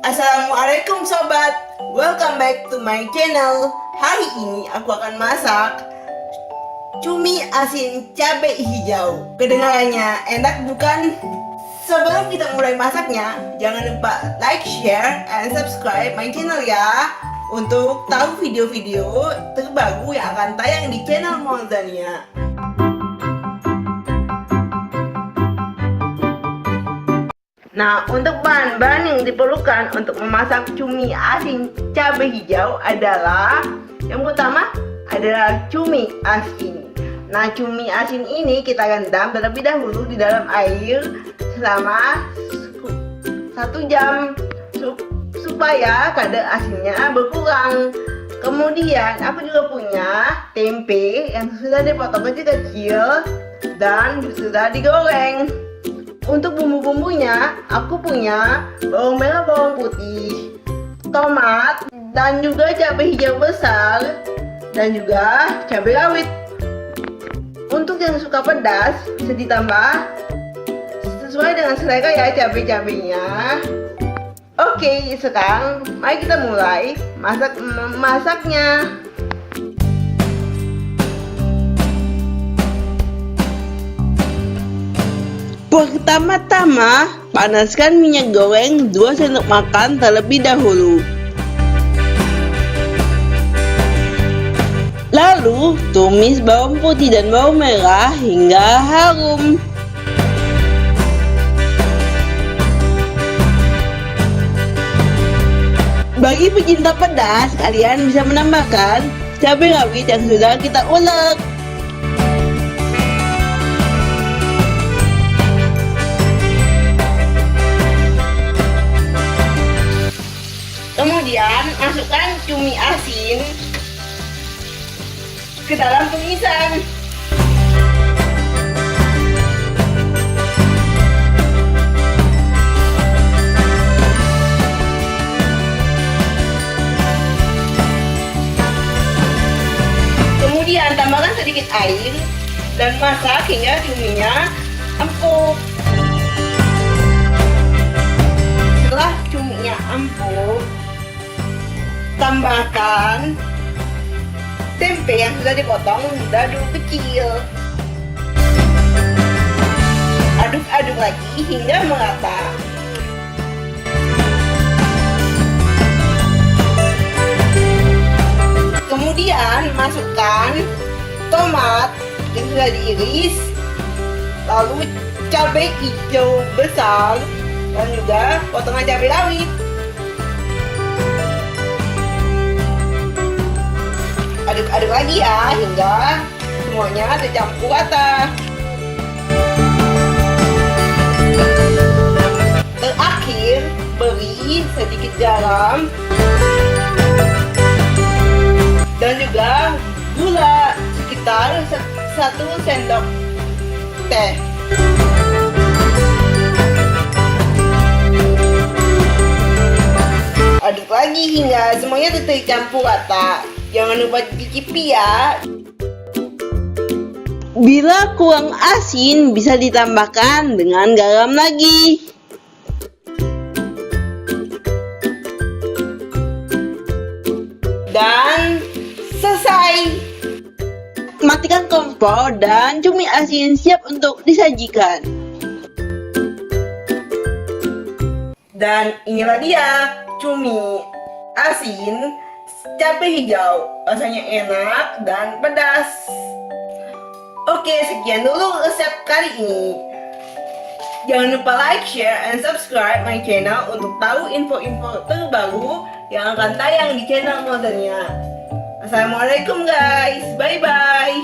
Assalamualaikum sobat, welcome back to my channel. Hari ini aku akan masak cumi asin cabai hijau. Kedengarannya enak bukan? Sebelum kita mulai masaknya, jangan lupa like, share, and subscribe my channel ya, untuk tahu video-video terbaru yang akan tayang di channel Moldania. Nah, untuk bahan-bahan yang diperlukan untuk memasak cumi asin cabai hijau adalah, yang pertama adalah cumi asin. Nah, cumi asin ini kita rendam terlebih dahulu di dalam air selama 1 jam supaya kadar asinnya berkurang. Kemudian aku juga punya tempe yang sudah dipotong kecil-kecil dan sudah digoreng. Untuk bumbu-bumbunya, aku punya bawang merah, bawang putih, tomat, dan juga cabai hijau besar, dan juga cabai rawit. Untuk yang suka pedas, bisa ditambah sesuai dengan selera ya cabai-cabainya. Oke, sekarang mari kita mulai masaknya. Pertama-tama, panaskan minyak goreng 2 sendok makan terlebih dahulu. Lalu, tumis bawang putih dan bawang merah hingga harum. Bagi pecinta pedas, kalian bisa menambahkan cabai rawit yang sudah kita ulek. Kemudian masukkan cumi asin ke dalam tumisan. Kemudian tambahkan sedikit air dan masak hingga cuminya empuk. Setelah cuminya empuk, tambahkan tempe yang sudah dipotong dadu kecil. Aduk-aduk lagi hingga merata. Kemudian masukkan tomat yang sudah diiris, lalu cabai hijau besar, dan juga potongan cabai rawit. Aduk-aduk lagi ya hingga semuanya tercampur rata. Terakhir, beri sedikit garam dan juga gula sekitar 1 sendok teh. Aduk lagi hingga semuanya tercampur rata. Jangan lupa dicicipi ya. Bila kurang asin, bisa ditambahkan dengan garam lagi. Dan selesai. Matikan kompor dan cumi asin siap untuk disajikan. Dan inilah dia cumi asin cabai hijau, rasanya enak dan pedas. Oke, sekian dulu resep kali ini. Jangan lupa like, share, and subscribe my channel untuk tahu info-info terbaru yang akan tayang di channel Moldania. Assalamualaikum guys, bye bye.